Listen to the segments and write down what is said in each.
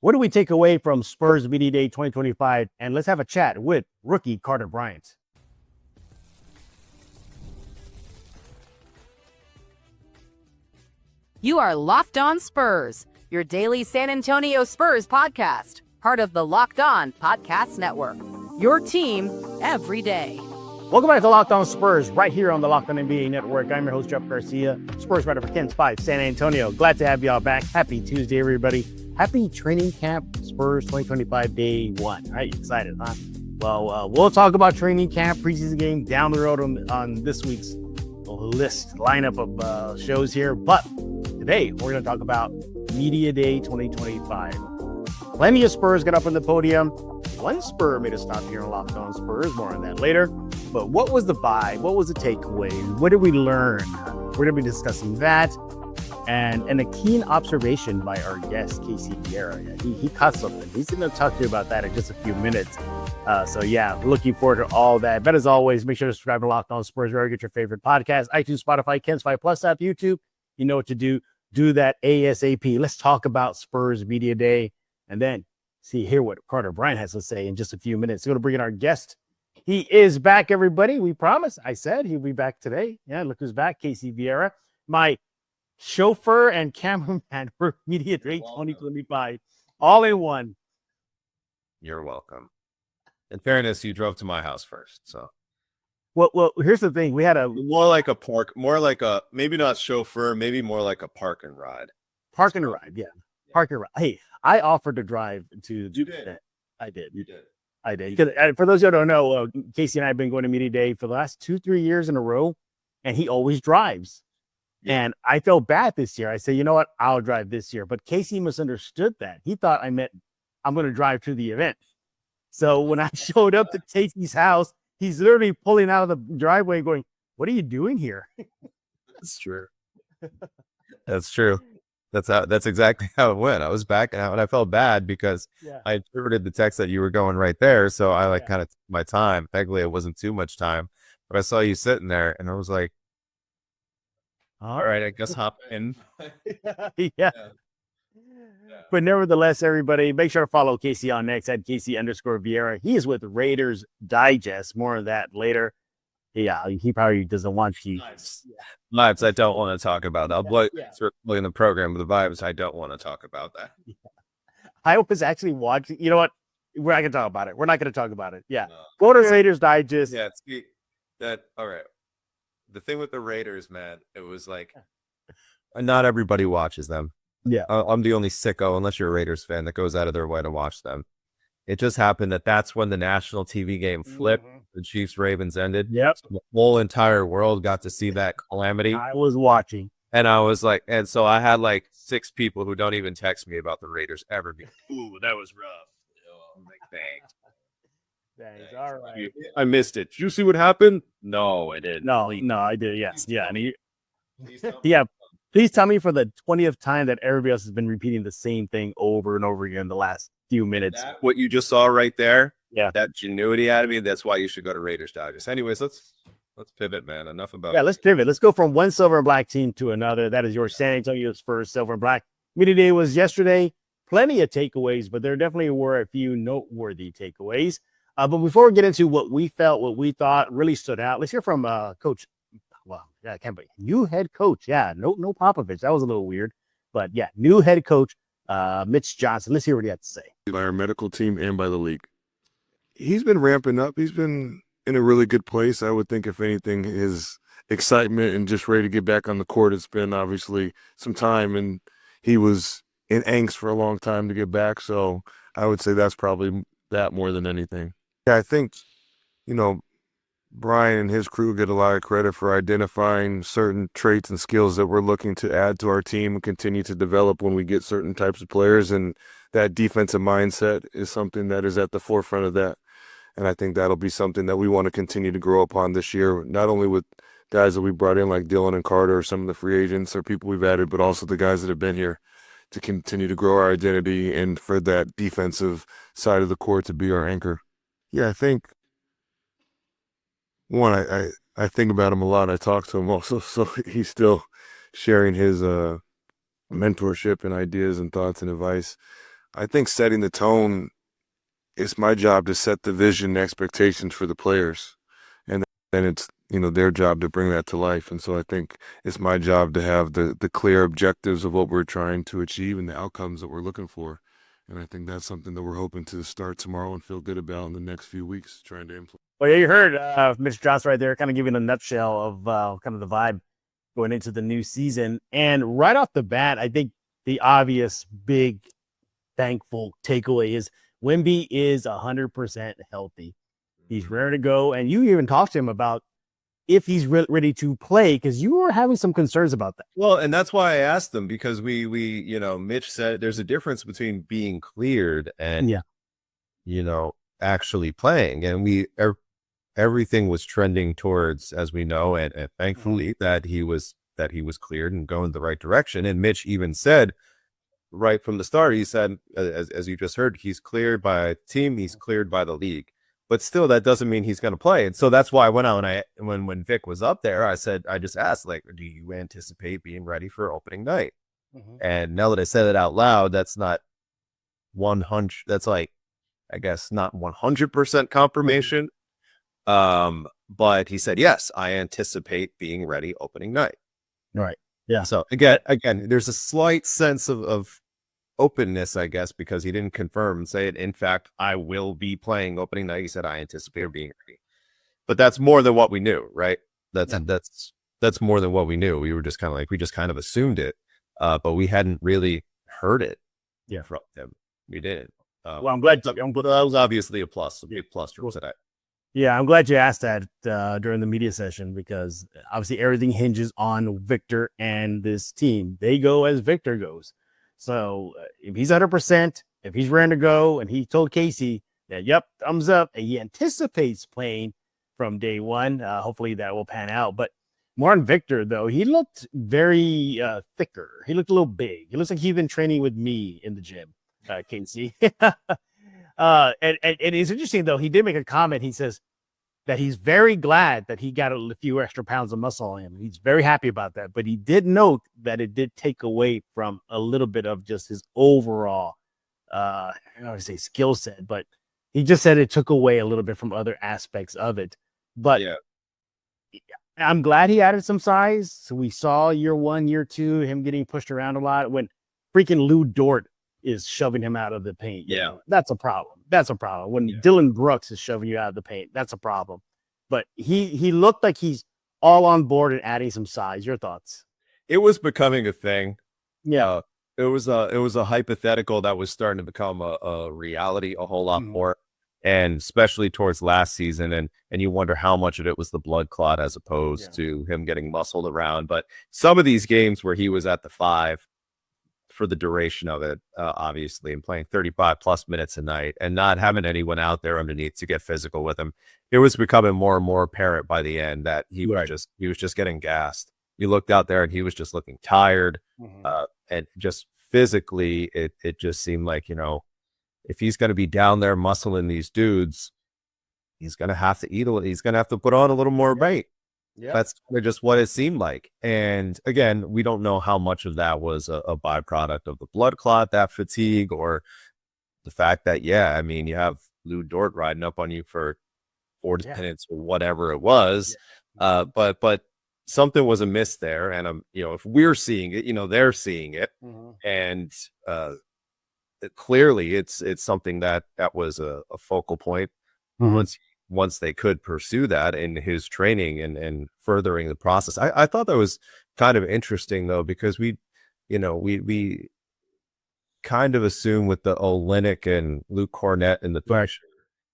What do we take away from Spurs Media Day 2025? And let's have a chat with rookie Carter Bryant. You are Locked On Spurs, your daily San Antonio Spurs podcast, part of the Locked On Podcast Network. Your team every day. Welcome back to Locked On Spurs, right here on the Locked On NBA Network. I'm your host, Jeff Garcia, Spurs writer for Ken's 5 San Antonio. Glad to have y'all back. Happy Tuesday, everybody. Happy training camp Spurs 2025 day 1. All right, excited, huh? Well, we'll talk about training camp, preseason game down the road on this week's lineup of shows here. But today, we're going to talk about Media Day 2025. Plenty of Spurs got up on the podium. One Spur made a stop here on Locked On Spurs. More on that later. But what was the vibe? What was the takeaway? What did we learn? We're going to be discussing that. And a keen observation by our guest, Casey Viera. Yeah, he caught something. He's going to talk to you about that in just a few minutes. Looking forward to all that. But as always, make sure to subscribe to Locked On Spurs wherever you get your favorite podcast, iTunes, Spotify, Ken's 5 Plus app, YouTube. You know what to do. Do that ASAP. Let's talk about Spurs Media Day and then hear what Carter Bryant has to say in just a few minutes. We're going to bring in our guest. He is back, everybody. We promised. I said he'll be back today. Yeah, look who's back. Casey Viera, my chauffeur and cameraman for Media Day 2025. All in one. You're welcome. In fairness, you drove to my house first, so. Well, here's the thing. We had a maybe not chauffeur, maybe more like a park and ride. Park and ride, yeah. Park and ride. Hey, I offered to drive to. You did. I did. You did. I did. For those who don't know, Casey and I have been going to Media Day for the last 2-3 years in a row, and he always drives. Yeah. And I felt bad this year. I said, you know what? I'll drive this year. But Casey misunderstood that. He thought I meant I'm going to drive to the event. So when I showed up to Casey's house, he's literally pulling out of the driveway going, what are you doing here? That's true. That's true. That's exactly how it went. I was backing out and I felt bad because I interpreted the text that you were going right there. So I kind of took my time. Thankfully, it wasn't too much time. But I saw you sitting there and I was like, all right, I guess hop in. Yeah. But nevertheless, everybody, make sure to follow Casey on X at Casey_Viera. He is with Raiders Digest. More of that later. Yeah, he probably doesn't want you. Vibes I don't want to talk about. I'll certainly in the program with the vibes. I don't want to talk about that. Yeah. I was actually watching. You know what? We're not going to talk about it. We're not going to talk about it. Yeah. No. Go to Raiders Digest. Yeah, all right. The thing with the Raiders, man, it was like not everybody watches them. Yeah. I'm the only sicko, unless you're a Raiders fan, that goes out of their way to watch them. It just happened that's when the national TV game flipped. Mm-hmm. The Chiefs-Ravens ended. Yep. So the whole entire world got to see that calamity. I was watching. And I was like, and so I had like 6 people who don't even text me about the Raiders ever being, ooh, that was rough. I'm like, thanks. All right. I missed it. Did you see what happened? No, I didn't. No, I did. Yes. Yeah. And please tell me for the 20th time that everybody else has been repeating the same thing over and over again in the last few minutes. What you just saw right there, yeah, that genuity out of me, that's why you should go to Raiders Digest. Anyways, let's pivot, man. Enough about let's pivot. Let's go from one silver and black team to another. That is your San Antonio Spurs silver and black. Media Day was yesterday. Plenty of takeaways, but there definitely were a few noteworthy takeaways. But before we get into what we thought really stood out, let's hear from Coach. Well, I can't believe new head coach. Yeah, no Popovich. That was a little weird, but yeah, new head coach Mitch Johnson. Let's hear what he had to say. By our medical team and by the league. He's been ramping up. He's been in a really good place. I would think, if anything, his excitement and just ready to get back on the court. It's been obviously some time, and he was in angst for a long time to get back. So I would say that's probably that more than anything. Yeah, I think, Brian and his crew get a lot of credit for identifying certain traits and skills that we're looking to add to our team and continue to develop when we get certain types of players. And that defensive mindset is something that is at the forefront of that. And I think that'll be something that we want to continue to grow upon this year, not only with guys that we brought in like Dylan and Carter or some of the free agents or people we've added, but also the guys that have been here to continue to grow our identity and for that defensive side of the court to be our anchor. Yeah, I think I think about him a lot. I talk to him also, so he's still sharing his mentorship and ideas and thoughts and advice. I think setting the tone, it's my job to set the vision and expectations for the players. And then it's, their job to bring that to life. And so I think it's my job to have the clear objectives of what we're trying to achieve and the outcomes that we're looking for. And I think that's something that we're hoping to start tomorrow and feel good about in the next few weeks, trying to implement. Well, yeah, you heard Mitch Johnson right there, kind of giving a nutshell of kind of the vibe going into the new season. And right off the bat, I think the obvious, big, thankful takeaway is Wemby is 100% healthy. He's ready to go. And you even talked to him about if he's ready to play, because you were having some concerns about that. Well, and that's why I asked them, because we Mitch said there's a difference between being cleared and, actually playing. And everything was trending towards, as we know, and thankfully that he was cleared and going the right direction. And Mitch even said right from the start, he said, as you just heard, he's cleared by the team, he's cleared by the league. But still, that doesn't mean he's going to play. And so that's why I went out and when Vic was up there, I just asked, like, do you anticipate being ready for opening night? And now that I said it out loud, that's not 100. That's like, I guess, not 100% confirmation. But he said, yes, I anticipate being ready opening night. Right. Yeah. So again, there's a slight sense of openness, I guess, because he didn't confirm and say it. In fact, I will be playing opening night. He said, I anticipate being ready. But that's more than what we knew, right? That's more than what we knew. We were just kind of like, we just kind of assumed it, but we hadn't really heard it from him. We didn't. Well, I'm glad. But that was obviously a big plus for today. Yeah, I'm glad you asked that during the media session, because obviously everything hinges on Victor and this team. They go as Victor goes. So if he's 100%, if he's ready to go, and he told Casey that, yep, thumbs up, and he anticipates playing from day one, hopefully that will pan out. But more on Victor, though, he looked very thicker. He looked a little big. He looks like he's been training with me in the gym, Casey. And it's interesting, though. He did make a comment. He says that he's very glad that he got a few extra pounds of muscle on him. He's very happy about that. But he did note that it did take away from a little bit of just his overall, I don't want to say skill set, but he just said it took away a little bit from other aspects of it. But I'm glad he added some size. So we saw year 1, year 2, him getting pushed around a lot when freaking Lou Dort is shoving him out of the paint. Yeah. That's a problem. When Dylan Brooks is shoving you out of the paint, that's a problem. But he looked like he's all on board and adding some size. Your thoughts? It was becoming a thing. Yeah. It was a hypothetical that was starting to become a reality a whole lot more. And especially towards last season, and you wonder how much of it was the blood clot as opposed to him getting muscled around. But some of these games where he was at the 5 for the duration of it, obviously, and playing 35 plus minutes a night and not having anyone out there underneath to get physical with him, it was becoming more and more apparent by the end that he was just getting gassed. You looked out there and he was just looking tired, and just physically, it just seemed like, if he's going to be down there muscling these dudes, he's going to have to eat. He's going to have to put on a little more weight. Yeah. That's just what it seemed like. And again, we don't know how much of that was a byproduct of the blood clot, that fatigue, or the fact that, you have Lou Dort riding up on you for 40 minutes or whatever it was. But something was amiss there. And, if we're seeing it, they're seeing it. And clearly it's something that was a focal point once they could pursue that in his training and furthering the process. I thought that was kind of interesting, though, because we kind of assume with the Olynyk and Luke Cornett in the push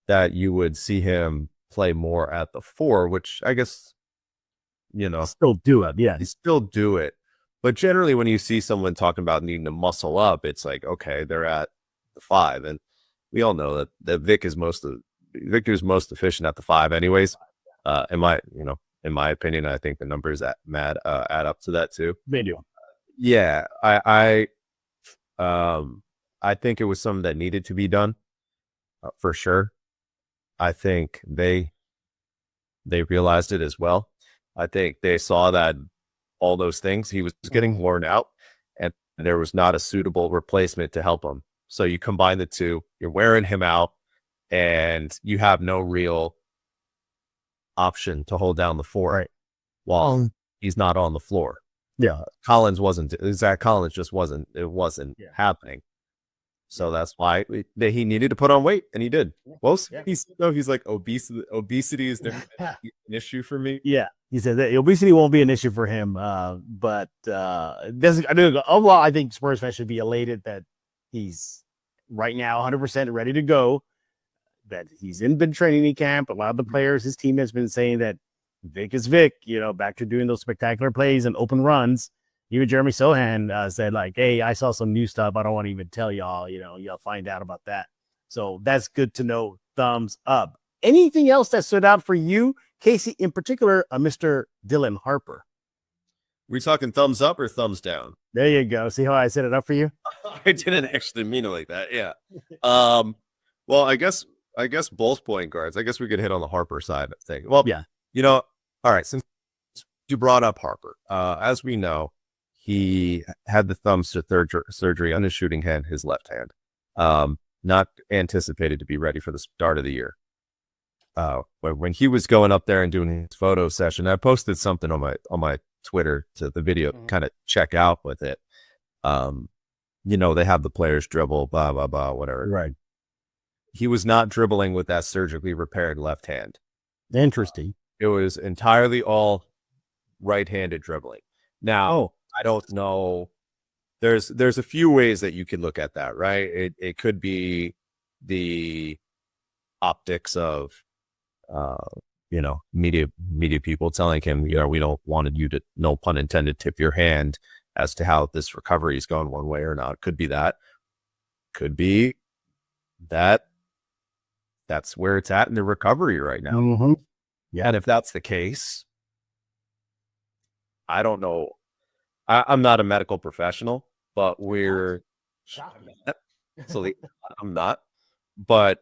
that you would see him play more at the 4, which I guess, still do it. Yeah. You still do it. But generally, when you see someone talking about needing to muscle up, it's like, okay, they're at the 5. And we all know that Victor's most efficient at the 5 anyways. In my opinion, I think the numbers add up to that too. They do. Yeah. I think it was something that needed to be done, for sure. I think they realized it as well. I think they saw that all those things, he was getting worn out, and there was not a suitable replacement to help him. So you combine the two, you're wearing him out, and you have no real option to hold down the fort while he's not on the floor. Yeah. Zach Collins just wasn't happening. So that's why he needed to put on weight, and he did. Well, he's like, obesity is an issue for me. Yeah. He said that obesity won't be an issue for him. But overall, I think Spurs fans should be elated that he's right now 100% ready to go, that he's been training camp. A lot of the players, his team has been saying that Vic is Vic, back to doing those spectacular plays and open runs. Even Jeremy Sohan said, like, hey, I saw some new stuff. I don't want to even tell y'all, y'all find out about that. So that's good to know. Thumbs up. Anything else that stood out for you, Casey, in particular, Mr. Dylan Harper? We talking thumbs up or thumbs down? There you go. See how I set it up for you? I didn't actually mean it like that. Yeah. Well, I guess both point guards. I guess we could hit on the Harper side of things. Well, yeah. All right. Since you brought up Harper, as we know, he had the thumbs to surgery on his shooting hand, his left hand. Not anticipated to be ready for the start of the year. When he was going up there and doing his photo session, I posted something on my Twitter to the video, kind of check out with it. They have the players dribble, blah, blah, blah, whatever. Right. He was not dribbling with that surgically repaired left hand. Interesting. It was entirely all right-handed dribbling. Now, I don't know. There's a few ways that you could look at that, right? It could be the optics of, media people telling him, we don't want you to, no pun intended, tip your hand as to how this recovery is going one way or not. Could be that. Could be that that's where it's at in the recovery right now. Mm-hmm. Yeah. And if that's the case, I don't know. I'm not a medical professional, but I'm not. But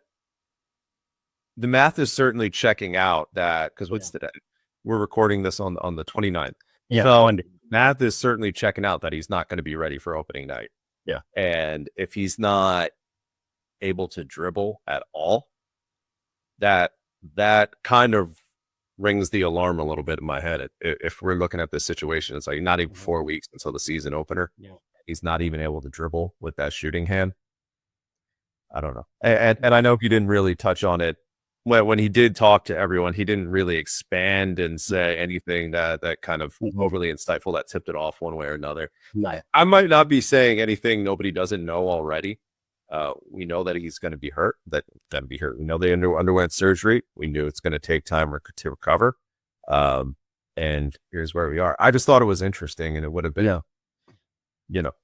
the math is certainly checking out that, because what's today? We're recording this on the 29th. Yeah. So math is certainly checking out that he's not going to be ready for opening night. Yeah. And if he's not able to dribble at all, that kind of rings the alarm a little bit in my head. If we're looking at this situation, it's like not even 4 weeks until the season opener. Yeah. He's not even able to dribble with that shooting hand. I don't know. And I know he didn't really touch on it. When he did talk to everyone, he didn't really expand and say anything that kind of overly insightful that tipped it off one way or another. No. I might not be saying anything nobody doesn't know already. We know that he's going to be hurt. We know they underwent surgery. We knew it's going to take time to recover. And here's where we are. I just thought it was interesting, and it would have been,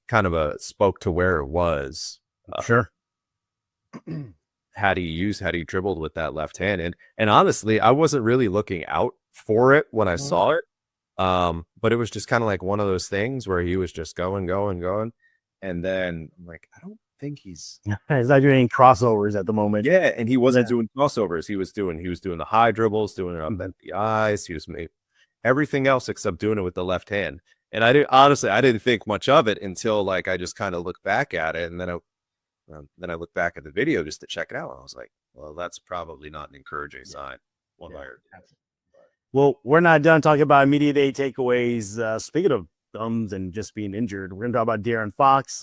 kind of a spoke to where it was. Sure. Had he dribbled with that left hand, and honestly, I wasn't really looking out for it when I saw it. But it was just kind of like one of those things where he was just going, and then I'm like, I don't think he's not doing crossovers at the moment. Yeah, and he wasn't doing crossovers. He was doing the high dribbles, doing it up at the eyes. He was made everything else except doing it with the left hand. And I didn't think much of it until I just kind of looked back at it, and then I looked back at the video just to check it out. And I was like, well, that's probably not an encouraging sign. Well, we're not done talking about media day takeaways. Speaking of thumbs and just being injured, we're going to talk about De'Aaron Fox.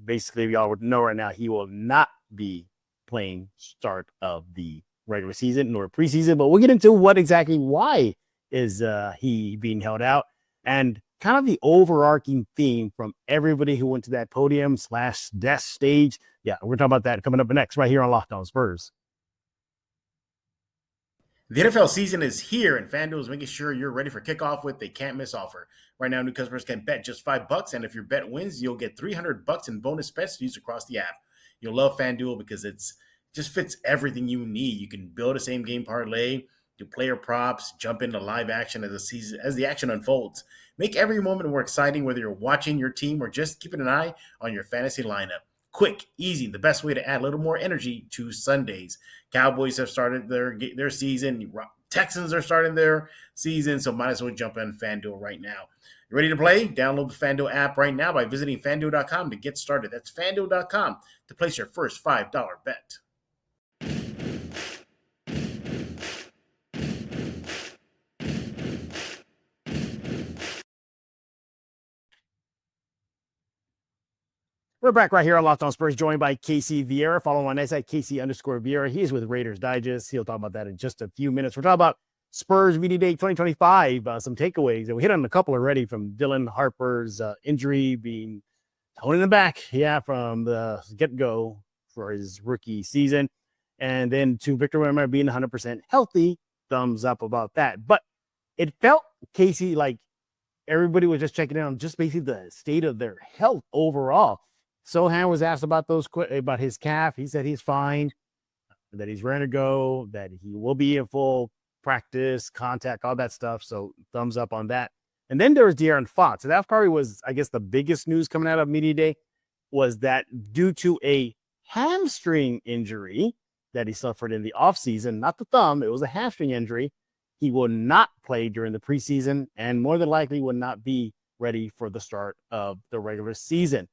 Basically, y'all would know right now he will not be playing start of the regular season nor preseason, but we'll get into why is he being held out, and kind of the overarching theme from everybody who went to that podium/desk stage. Yeah, we're talking about that coming up next right here on Locked On Spurs. The NFL season is here, and FanDuel is making sure you're ready for kickoff with a can't-miss offer. Right now, new customers can bet just $5, and if your bet wins, you'll get $300 in bonus bets used across the app. You'll love FanDuel because it just fits everything you need. You can build a same-game parlay, do player props, jump into live action as the action unfolds. Make every moment more exciting, whether you're watching your team or just keeping an eye on your fantasy lineup. Quick, easy, the best way to add a little more energy to Sundays. Cowboys have started their season. Texans are starting their season, so might as well jump on FanDuel right now. You ready to play? Download the FanDuel app right now by visiting FanDuel.com to get started. That's FanDuel.com to place your first $5 bet. We're back right here on Locked On Spurs, joined by Casey Viera. Follow him on X at Casey_Viera. He's with Raiders Digest. He'll talk about that in just a few minutes. We're talking about Spurs Media Day 2025, some takeaways. And we hit on a couple already from Dylan Harper's injury being thrown in the back, from the get-go for his rookie season. And then to Victor Wembanyama being 100% healthy, thumbs up about that. But it felt, Casey, like everybody was just checking in on just basically the state of their health overall. Sohan was asked about about his calf. He said he's fine, that he's ready to go, that he will be in full practice, contact, all that stuff. So thumbs up on that. And then there was De'Aaron Fox. And that probably was, I guess, the biggest news coming out of Media Day was that due to a hamstring injury that he suffered in the offseason, not the thumb, it was a hamstring injury, he will not play during the preseason and more than likely will not be ready for the start of the regular season.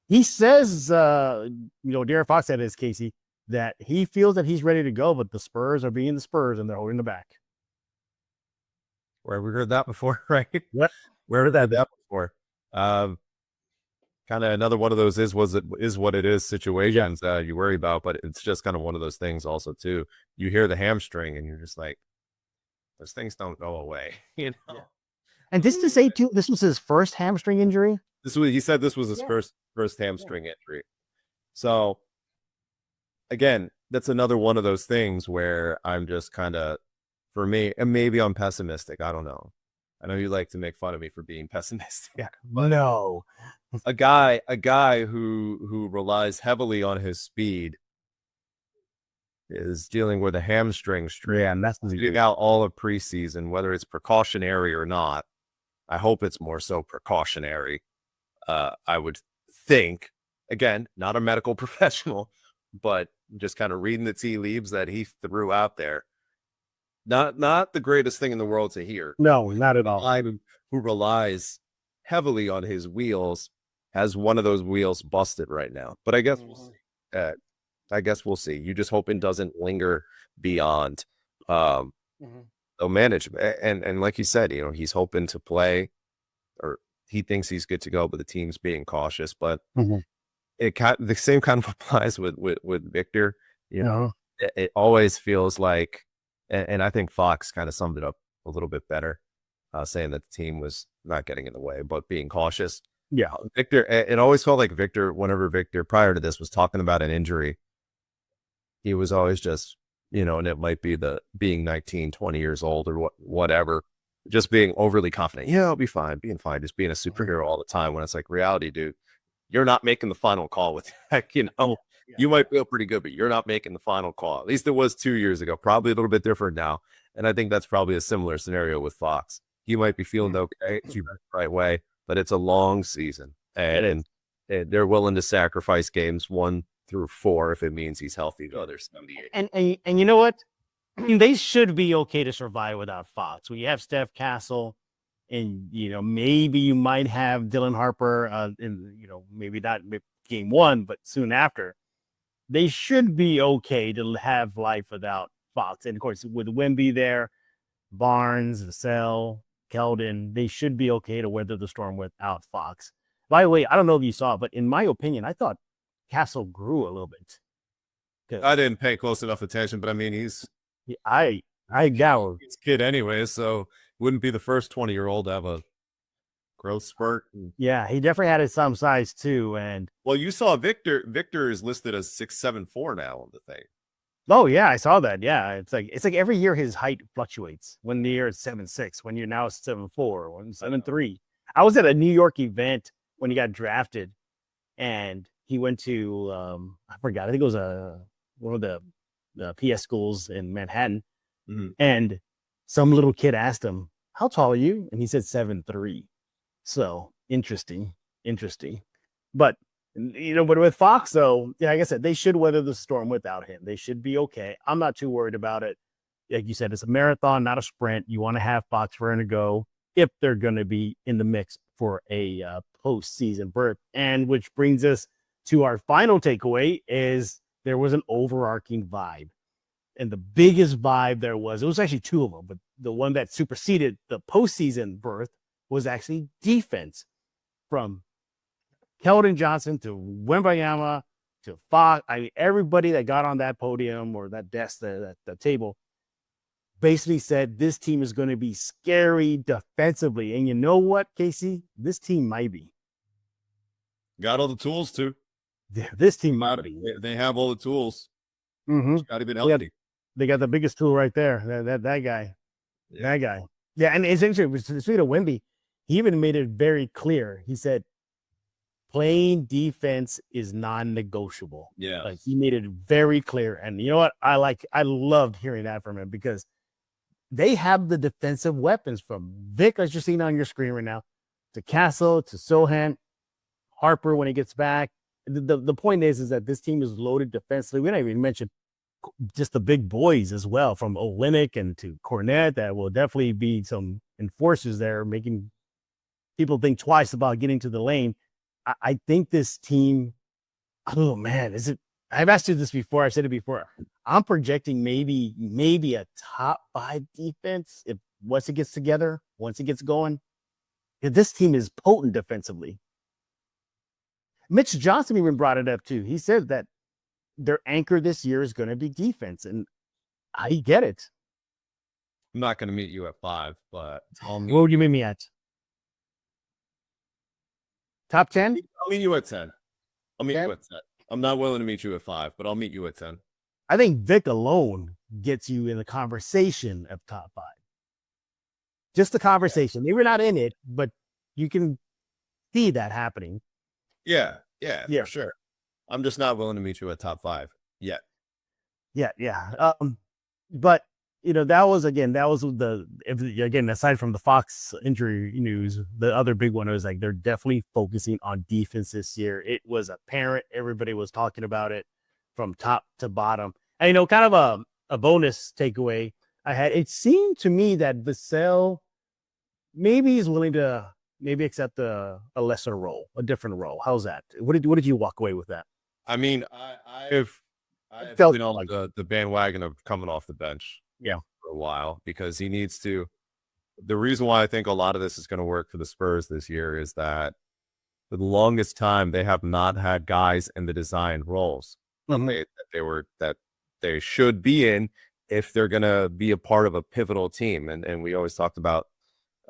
He says, De'Aaron Fox said this, Casey, that he feels that he's ready to go, but the Spurs are being the Spurs and they're holding the back. Where we heard that before, right? What? Where did that before? Kind of another one of those is what it is situations you worry about, but it's just kind of one of those things also too. You hear the hamstring and you're just like, those things don't go away, you know? Yeah. And just to say too, this was his first hamstring injury. He said this was his first hamstring injury. So again, that's another one of those things where I'm just kind of, for me, and maybe I'm pessimistic. I don't know. I know you like to make fun of me for being pessimistic. Yeah, no. A guy who relies heavily on his speed is dealing with a hamstring strain. Yeah, and that's out all of preseason, whether it's precautionary or not. I hope it's more so precautionary. I would think, again, not a medical professional, but just kind of reading the tea leaves that he threw out there. Not the greatest thing in the world to hear. No, not at all. Who relies heavily on his wheels has one of those wheels busted right now. But I guess we'll see. I guess we'll see. You just hope it doesn't linger beyond. So manage, and like you said, he's hoping to play, or he thinks he's good to go, but the team's being cautious. But the same kind of applies with Victor. It always feels like, and I think Fox kind of summed it up a little bit better, saying that the team was not getting in the way, but being cautious. Yeah, Victor. It always felt like Victor, whenever Victor prior to this was talking about an injury, he was always just, and it might be the being 19, 20 years old or whatever, just being overly confident. Yeah, I'll be fine, just being a superhero all the time. When it's like, reality, dude, you're not making the final call with heck, you might feel pretty good, but you're not making the final call. At least it was 2 years ago, probably a little bit different now. And I think that's probably a similar scenario with Fox. He might be feeling okay, the right way, but it's a long season and they're willing to sacrifice games 1 through 4 if it means he's healthy to other 78. And you know what? I mean, they should be okay to survive without Fox. We have Steph Castle, and maybe you might have Dylan Harper, maybe not game 1, but soon after. They should be okay to have life without Fox. And of course, with Wemby there, Barnes, Vassell, Keldon, they should be okay to weather the storm without Fox. By the way, I don't know if you saw, but in my opinion, I thought Castle grew a little bit. I didn't pay close enough attention, but I mean, he's I got he's a kid anyway, so wouldn't be the first 20-year-old to have a growth spurt. Yeah, he definitely had some size too. And well, you saw Victor. Victor is listed as 6'7" now on the thing. Oh yeah, I saw that. Yeah, it's like every year his height fluctuates. One year it's 7'6", one year now it's 7'4", one 7'3". I was at a New York event when he got drafted, and he went to I forgot. I think it was one of the PS schools in Manhattan, and some little kid asked him, "How tall are you?" And he said 7'3". So interesting. But but with Fox, though, like I said, they should weather the storm without him. They should be okay. I'm not too worried about it. like you said, it's a marathon, not a sprint. You want to have spots for them to go if they're going to be in the mix for a postseason berth. And which brings us to our final takeaway is there was an overarching vibe. And the biggest vibe there was, it was actually two of them, but the one that superseded the postseason berth was actually defense. From Keldon Johnson to Wembanyama to Fox. I mean, everybody that got on that podium or that desk, that table, basically said this team is going to be scary defensively. And you know what, Casey? This team might be. Got all the tools too. This team might be. They have all the tools. Mm-hmm. Got to be healthy. They got the biggest tool right there. That guy. Yeah. That guy. Yeah, and it's interesting. Speaking of Wemby, he even made it very clear. He said, playing defense is non-negotiable. Yeah. Like, he made it very clear. And you know what? I loved hearing that from him because they have the defensive weapons from Vic, as you're seeing on your screen right now, to Castle, to Sohan, Harper when he gets back. The point is that this team is loaded defensively. We don't even mention just the big boys as well, from Olynyk and to Cornette, that will definitely be some enforcers there, making people think twice about getting to the lane. I think this team, oh man, is it? I've asked you this before. I've said it before. I'm projecting maybe a top 5 defense if once it gets together, once it gets going. This team is potent defensively. Mitch Johnson even brought it up too. He said that their anchor this year is going to be defense, and I get it. I'm not going to meet you at 5, but what would you meet me at? Top 10? I'll meet you at 10. I'll meet you at 10. I'm not willing to meet you at 5, but I'll meet you at 10. I think Vic alone gets you in the conversation of top 5. Just the conversation. Maybe we're not in it, but you can see that happening. Yeah, for sure. I'm just not willing to meet you at top 5 yet. Yeah. But that was aside from the Fox injury news, the other big one was like they're definitely focusing on defense this year. It was apparent. Everybody was talking about it from top to bottom. And kind of a bonus takeaway I had. It seemed to me that Vassell maybe is willing to accept a lesser role, a different role. How's that? What did you walk away with that? I mean, I've been on the bandwagon of coming off the bench. Yeah, for a while, because he needs to. The reason why I think a lot of this is going to work for the Spurs this year is that for the longest time they have not had guys in the designed roles that they should be in if they're going to be a part of a pivotal team. And we always talked about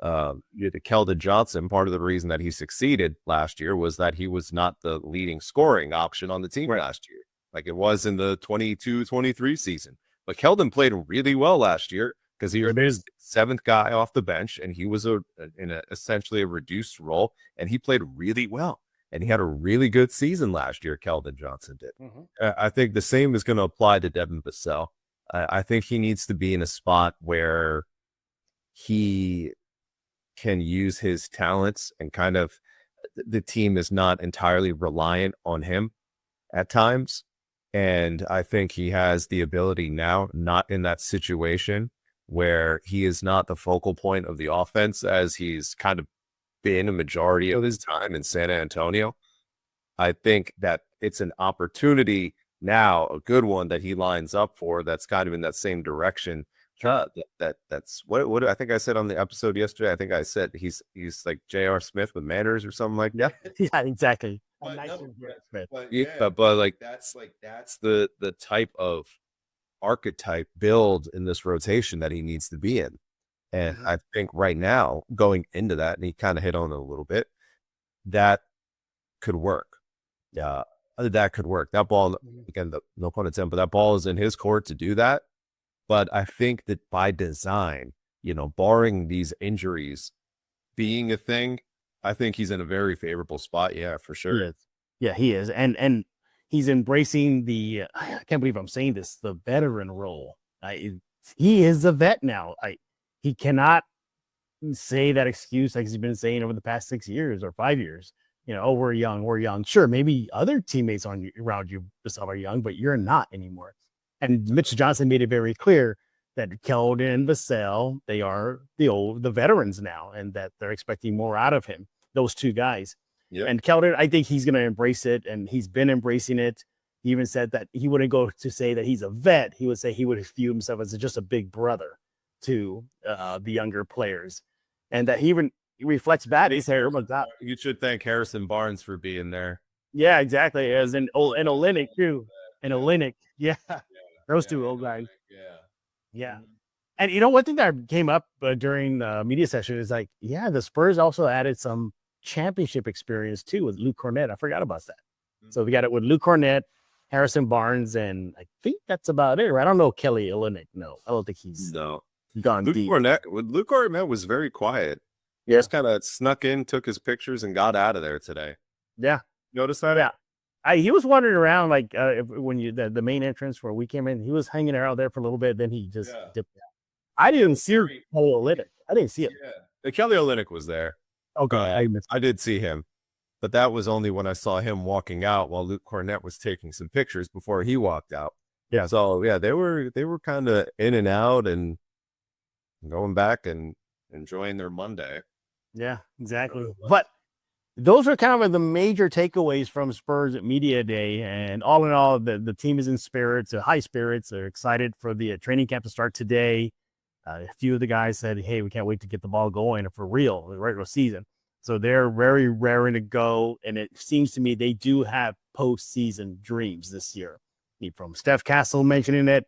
Keldon Johnson. Part of the reason that he succeeded last year was that he was not the leading scoring option on the team last year, like it was in the 22-23 season. But Keldon played really well last year because he was the 7th guy off the bench, and he was in essentially a reduced role, and he played really well. And he had a really good season last year, Keldon Johnson did. Mm-hmm. I think the same is going to apply to Devin Vassell. I think he needs to be in a spot where he can use his talents and kind of the team is not entirely reliant on him at times. And I think he has the ability now, not in that situation where he is not the focal point of the offense as he's kind of been a majority of his time in San Antonio. I think that it's an opportunity now, a good one that he lines up for that's kind of in that same direction. That's what I think I said on the episode yesterday. I think I said he's like J.R. Smith with manners or something like that. Yeah, exactly. But that's the type of archetype build in this rotation that he needs to be in. And I think right now, going into that, and he kind of hit on it a little bit, that could work. Yeah, that could work. That ball, again, no pun intended, but that ball is in his court to do that. But I think that by design, barring these injuries being a thing, I think he's in a very favorable spot. Yeah, for sure. He is. Yeah, he is. And he's embracing I can't believe I'm saying this, the veteran role. He is a vet now. He cannot say that excuse like he's been saying over the past 6 years or 5 years. We're young. Sure, maybe other teammates around you are young, but you're not anymore. And Mitch Johnson made it very clear that Keldon and Vassell, they are the veterans now, and that they're expecting more out of him. Those two guys. Yep. And Keldon, I think he's going to embrace it, and he's been embracing it. He even said that he wouldn't go to say that he's a vet. He would say he would view himself as just a big brother to the younger players, and that he reflects back. He said, you should thank Harrison Barnes for being there. Yeah, exactly. As in and Olynyk too, and Olynyk, yeah, those two old guys. Yeah. And you know, one thing that came up during the media session is like, yeah, the Spurs also added some championship experience too with Luke Cornett. I forgot about that. So we got it with Luke Cornett, Harrison Barnes, and I think that's about it. Right? I don't know Kelly Olynyk. No, I don't think he's gone deep. Luke Cornett was very quiet. He just kind of snuck in, took his pictures, and got out of there today. Yeah. Notice that? Yeah. He was wandering around like when the main entrance where we came in, he was hanging around there for a little bit. Then he just dipped out. I didn't see Kelly Olynyk. I didn't see it. Yeah. Kelly Olynyk was there. Okay. I did see him, but that was only when I saw him walking out while Luke Cornett was taking some pictures before he walked out. Yeah. So yeah, they were kind of in and out and going back and enjoying their Monday. Yeah, exactly. But those are kind of the major takeaways from Spurs Media Day. And all in all, the team is in spirits, high spirits. They're excited for the training camp to start today. A few of the guys said, hey, we can't wait to get the ball going for real, the regular season. So they're very raring to go. And it seems to me they do have postseason dreams this year. From Steph Castle mentioning it,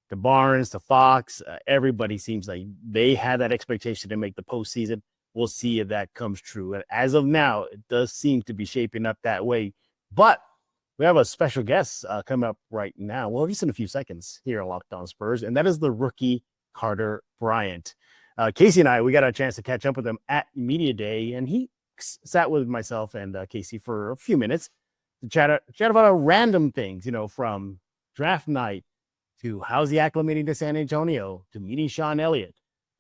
to Barnes, to Fox, everybody seems like they had that expectation to make the postseason. We'll see if that comes true. And as of now, it does seem to be shaping up that way. But we have a special guest coming up right now. Well, just in a few seconds here on Locked On Spurs, and that is the rookie Carter Bryant. Casey and I, we got a chance to catch up with him at Media Day, and he sat with myself and Casey for a few minutes to chat about random things, from draft night to how's he acclimating to San Antonio to meeting Sean Elliott.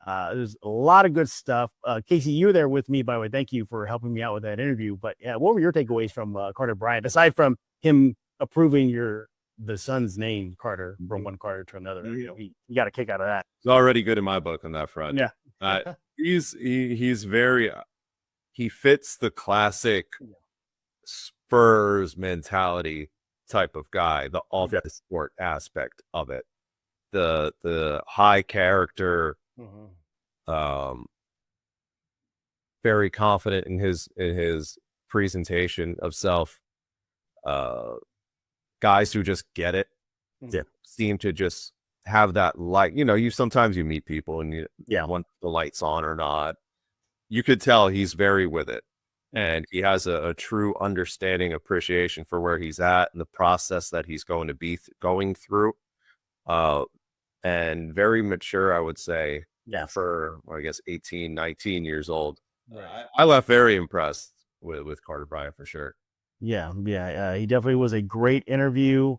There's a lot of good stuff. Casey, you were there with me, by the way. Thank you for helping me out with that interview. But yeah, what were your takeaways from Carter Bryant, aside from him approving the son's name, Carter, from one Carter to another? You got a kick out of that. It's already good in my book on that front. Yeah. He's very he fits the classic Spurs mentality type of guy, the off the sport aspect of it, the high character. Very confident in his presentation of self. Guys who just get it seem to just have that light. You sometimes you meet people and you want the lights on or not. You could tell he's very with it, and he has a true understanding, appreciation for where he's at and the process that he's going to be going through. And very mature, I would say. Yeah, for I guess 18, 19 years old. Right. I left very impressed with Carter Bryant for sure. Yeah, he definitely was a great interview.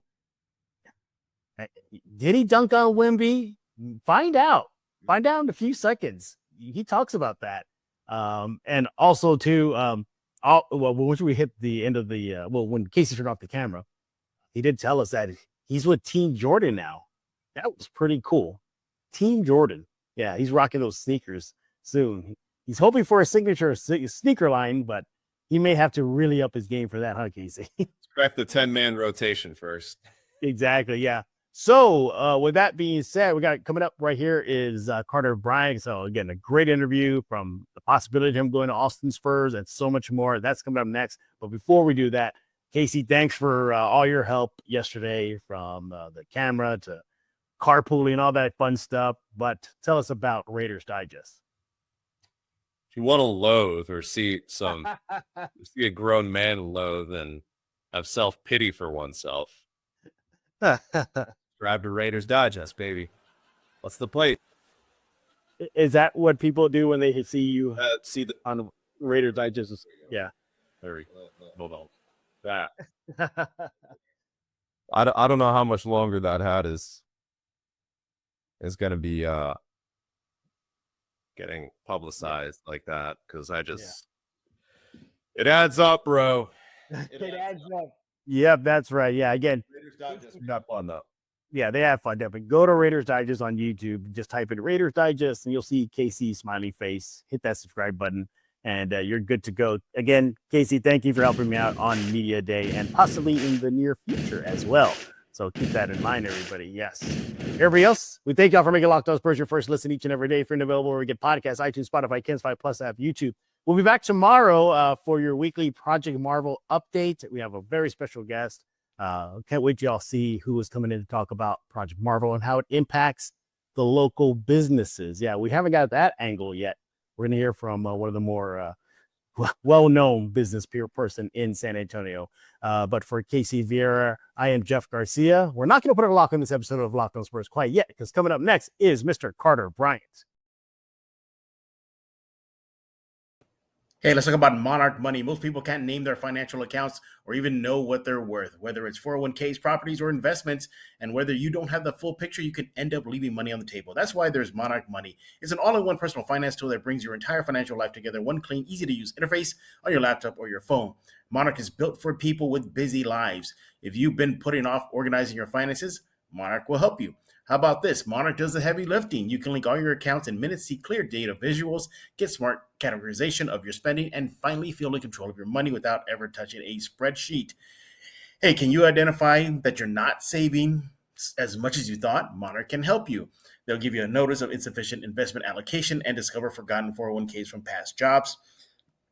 Did he dunk on Wemby? Find out in a few seconds. He talks about that, and also too. Once we hit the end of the when Casey turned off the camera, he did tell us that he's with Team Jordan now. That was pretty cool. Team Jordan. Yeah, he's rocking those sneakers soon. He's hoping for a signature sneaker line, but he may have to really up his game for that, huh, Casey? Scrap the 10-man rotation first. Exactly, yeah. So with that being said, we got coming up right here is Carter Bryant. So again, a great interview from the possibility of him going to Austin Spurs and so much more. That's coming up next. But before we do that, Casey, thanks for all your help yesterday, from the camera to carpooling, all that fun stuff. But tell us about Raiders Digest. If you want to loathe or see a grown man loathe and have self-pity for oneself, grab the Raiders Digest, baby. What's the plate? Is that what people do when they see you on the Raiders Digest? Yeah. Very hold on. That. I don't know how much longer that hat is going to be getting publicized like that, because it adds up, bro. It adds up. Yep, that's right. Yeah, again, not fun though. Yeah, they have fun. Definitely go to Raiders Digest on YouTube. Just type in Raiders Digest, and you'll see Casey's smiley face. Hit that subscribe button, and you're good to go. Again, Casey, thank you for helping me out on Media Day and possibly in the near future as well. So keep that in mind, everybody. Yes. Everybody else, we thank y'all for making Locked On Spurs your first listen each and every day. Free and available where we get podcasts, iTunes, Spotify, Kens 5 Plus app, YouTube. We'll be back tomorrow for your weekly Project Marvel update. We have a very special guest. Can't wait y'all see who is coming in to talk about Project Marvel and how it impacts the local businesses. Yeah, we haven't got that angle yet. We're going to hear from one of the more well-known business person in San Antonio. But for Casey Viera, I am Jeff Garcia. We're not going to put a lock on this episode of Locked On Spurs quite yet, because coming up next is Mr. Carter Bryant. Hey, let's talk about Monarch Money. Most people can't name their financial accounts or even know what they're worth, whether it's 401ks, properties, or investments. And whether you don't have the full picture, you can end up leaving money on the table. That's why there's Monarch Money. It's an all-in-one personal finance tool that brings your entire financial life together in one clean, easy-to-use interface on your laptop or your phone. Monarch is built for people with busy lives. If you've been putting off organizing your finances, Monarch will help you. How about this? Monarch does the heavy lifting. You can link all your accounts in minutes, see clear data visuals, get smart categorization of your spending, and finally feel in control of your money without ever touching a spreadsheet. Hey, can you identify that you're not saving as much as you thought? Monarch can help you. They'll give you a notice of insufficient investment allocation and discover forgotten 401ks from past jobs.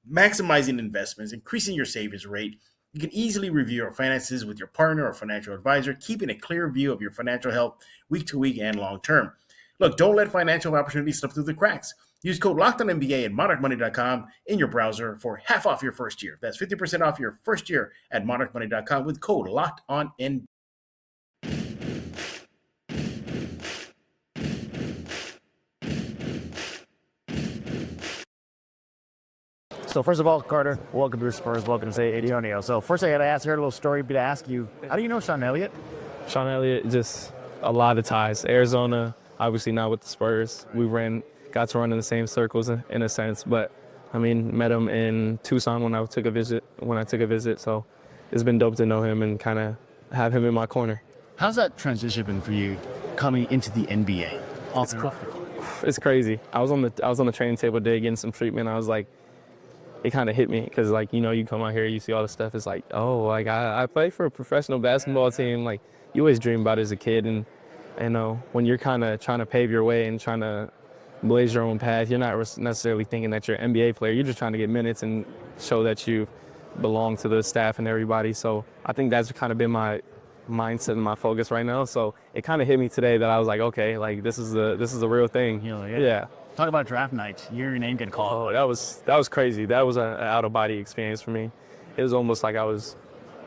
Maximizing investments, increasing your savings rate. You can easily review your finances with your partner or financial advisor, keeping a clear view of your financial health week to week and long term. Look, don't let financial opportunities slip through the cracks. Use code LOCKEDONNBA at monarchmoney.com in your browser for half off your first year. That's 50% off your first year at monarchmoney.com with code LOCKEDONNBA. So first of all, Carter, welcome to the Spurs. Welcome to San Antonio. So first I got to ask her a little story to ask you, how do you know Sean Elliott? Sean Elliott, just a lot of ties. Arizona, obviously not with the Spurs. We got to run in the same circles in a sense, but I mean, met him in Tucson when I took a visit. So it's been dope to know him and kind of have him in my corner. How's that transition been for you coming into the NBA? It's crazy. I was on the training table today getting some treatment. I was like, it kind of hit me because, like, you know, you come out here, you see all the stuff. It's like, oh, like I play for a professional basketball team. Like, you always dream about it as a kid. And, you know, when you're kind of trying to pave your way and trying to blaze your own path, you're not necessarily thinking that you're an NBA player. You're just trying to get minutes and show that you belong to the staff and everybody. So I think that's kind of been my mindset and my focus right now. So it kind of hit me today that I was like, okay, like this is a real thing. Yeah. Talk about draft night. Your name getting called. Oh, that was crazy. That was an out-of-body experience for me. It was almost like I was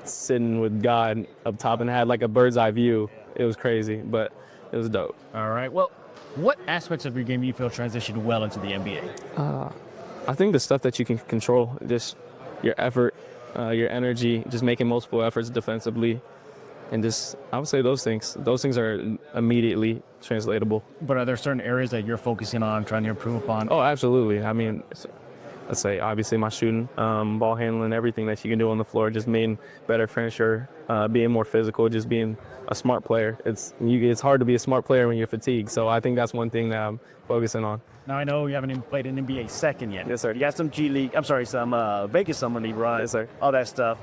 sitting with God up top and had like a bird's eye view. It was crazy, but it was dope. All right. Well, what aspects of your game you feel transitioned well into the NBA? I think the stuff that you can control, just your effort, your energy, just making multiple efforts defensively. And just, I would say those things are immediately translatable. But are there certain areas that you're focusing on, trying to improve upon? Oh, absolutely. I mean, let's say obviously my shooting, ball handling, everything that you can do on the floor, just being better finisher, being more physical, just being a smart player. It's hard to be a smart player when you're fatigued. So I think that's one thing that I'm focusing on. Now, I know you haven't even played an NBA second yet. Yes, sir. You got some some Vegas Summer League run. Yes, sir. All that stuff.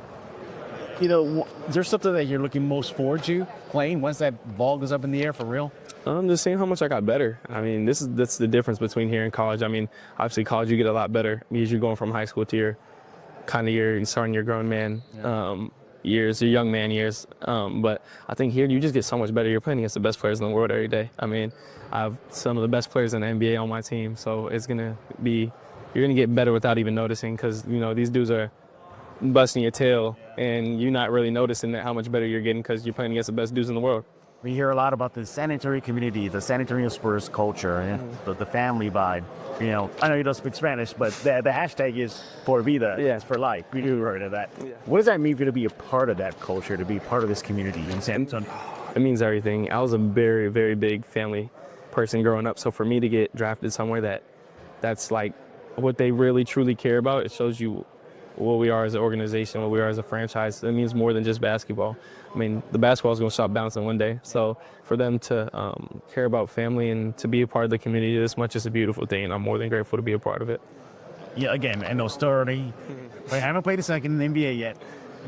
You know, is there something that you're looking most forward to playing once that ball goes up in the air for real? Just seeing how much I got better. I mean, that's the difference between here and college. I mean, obviously college you get a lot better because you're going from high school to your starting your grown man years, your young man years. But I think here you just get so much better. You're playing against the best players in the world every day. I mean, I have some of the best players in the NBA on my team, so you're gonna get better without even noticing because you know these dudes are busting your tail and you're not really noticing how much better you're getting because you're playing against the best dudes in the world. We hear a lot about the San Antonio community, the San Antonio Spurs culture, and the family vibe. You know, I know you don't speak Spanish, but the hashtag is Por Vida. Yeah. It's for life. We do heard of that. Yeah. What does that mean for you to be a part of that culture, to be part of this community in San Antonio? It means everything. I was a very, very big family person growing up, so for me to get drafted somewhere that's like what they really truly care about, it shows you what we are as an organization, what we are as a franchise. It means more than just basketball. I mean, the basketball is going to stop bouncing one day. So for them to care about family and to be a part of the community this much is a beautiful thing. And I'm more than grateful to be a part of it. Yeah, again, I know story. I haven't played a second in the NBA yet.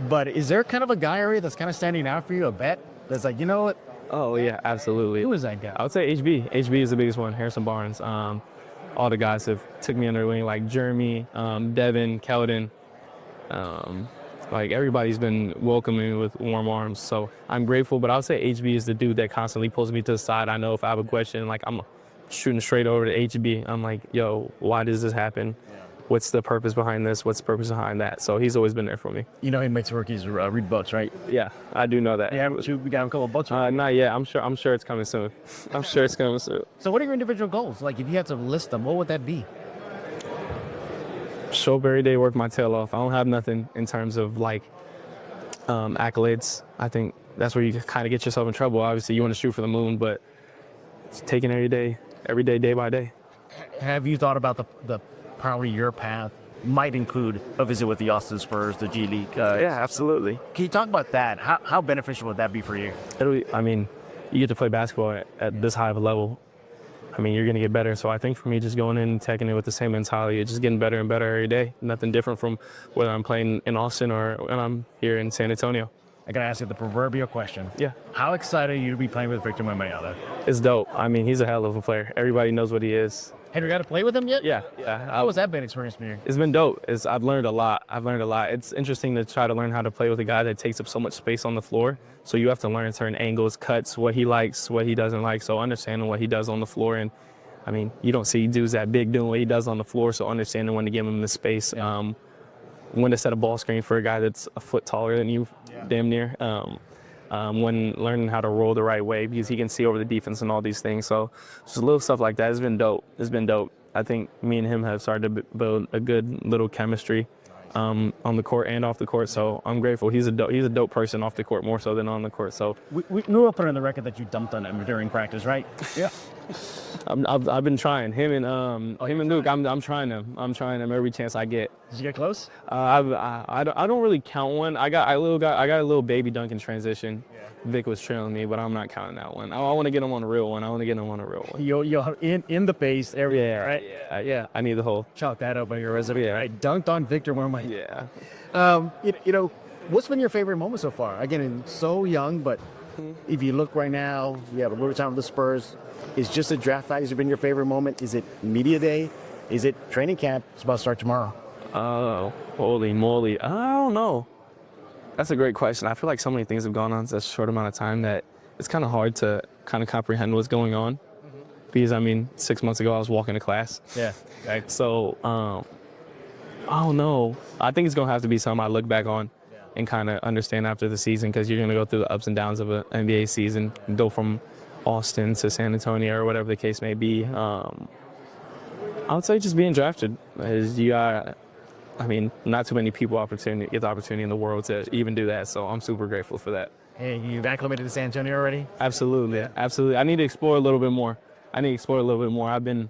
But is there kind of a guy area that's kind of standing out for you, a vet, that's like, you know what? Oh, yeah, absolutely. Who is that guy? I would say HB. HB is the biggest one, Harrison Barnes. All the guys have took me under their wing, like Jeremy, Devin, Keldon. Like everybody's been welcoming me with warm arms. So I'm grateful, but I would say HB is the dude that constantly pulls me to the side. I know if I have a question, like I'm shooting straight over to HB. I'm like, yo, why does this happen? What's the purpose behind this? What's the purpose behind that? So he's always been there for me. You know he makes rookies read books, right? Yeah, I do know that. Yeah, we got him a couple of books. Not yet. I'm sure it's coming soon. I'm sure it's coming soon. So what are your individual goals? Like if you had to list them, what would that be? Show up every day, work my tail off. I don't have nothing in terms of like accolades. I think that's where you kind of get yourself in trouble. Obviously, you want to shoot for the moon, but it's taking every day, day by day. Have you thought about the probably your path might include a visit with the Austin Spurs, the G League? Yeah, absolutely. Can you talk about that? How beneficial would that be for you? I mean, you get to play basketball at this high of a level. I mean, you're going to get better. So I think for me, just going in and taking it with the same mentality, just getting better and better every day. Nothing different from whether I'm playing in Austin or when I'm here in San Antonio. I got to ask you the proverbial question. Yeah. How excited are you to be playing with Victor Wembanyama? It's dope. I mean, he's a hell of a player. Everybody knows what he is. Have you got to play with him yet? Yeah. How has that been experience for you? It's been dope. I've learned a lot. It's interesting to try to learn how to play with a guy that takes up so much space on the floor. So you have to learn certain angles, cuts, what he likes, what he doesn't like. So understanding what he does on the floor. And I mean, you don't see dudes that big doing what he does on the floor. So understanding when to give him the space, when to set a ball screen for a guy that's a foot taller than you, damn near. When learning how to roll the right way because he can see over the defense and all these things. So just little stuff like that has been dope. It's been dope. I think me and him have started to build a good little chemistry on the court and off the court. So I'm grateful. He's a dope person off the court more so than on the court. So we will put on the record that you dumped on him during practice, right? Yeah. I've been trying him and Luke. I'm trying them. I'm trying them every chance I get. Did you get close? I don't really count one. I got a little baby dunk in transition. Yeah. Vic was trailing me, but I'm not counting that one. I want to get him on a real one. You're in the pace every right? Yeah. I need the whole. Chalk that up on your resume. Yeah. Right? Dunked on Victor Wembanyama. Yeah. You know, what's been your favorite moment so far? Again, so young, but if you look right now, you have a little time with the Spurs. Is just a draft night has been your favorite moment? Is it media day? Is it training camp? It's about to start tomorrow. Oh, holy moly. I don't know. That's a great question. I feel like so many things have gone on in such a short amount of time that it's kind of hard to kind of comprehend what's going on. Mm-hmm. Because, I mean, 6 months ago, I was walking to class. Yeah. Right? So, I don't know. I think it's going to have to be something I look back on and kind of understand after the season because you're going to go through the ups and downs of an NBA season, go from Austin to San Antonio or whatever the case may be. I would say just being drafted. Not too many people get the opportunity in the world to even do that, so I'm super grateful for that. Hey, you've acclimated to San Antonio already? Absolutely. I need to explore a little bit more. I've been,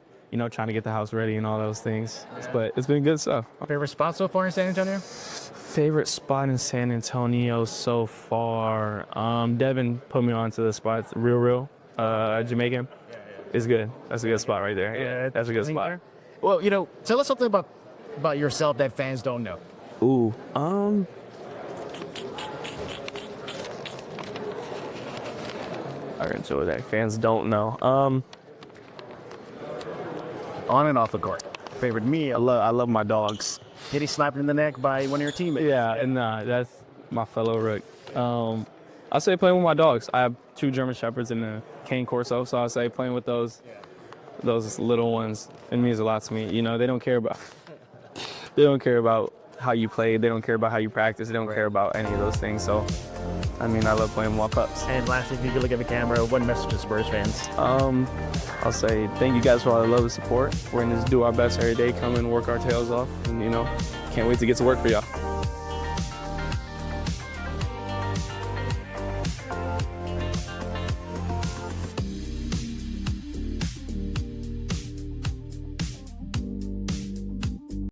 trying to get the house ready and all those things, but it's been good stuff. Favorite spot so far in San Antonio? Favorite spot in San Antonio so far? Devin put me on to the spots. Real. Jamaican. It's good. That's a good spot right there. Yeah, that's a good spot. There? Well, tell us something about yourself that fans don't know. Ooh. I enjoy that. Fans don't know. On and off the court. Favorite meal? I love my dogs. Getting slapped in the neck by one of your teammates. Yeah, and that's my fellow rook. I say playing with my dogs. I have 2 German Shepherds and a Cane Corso, so I say playing with those little ones. It means a lot to me. They don't care about how you play. They don't care about how you practice. They don't care about any of those things. So, I love playing with my pups. And lastly, if you could look at the camera, what message to Spurs fans? I'll say thank you guys for all the love and support. We're going to do our best every day, come and work our tails off, and can't wait to get to work for y'all.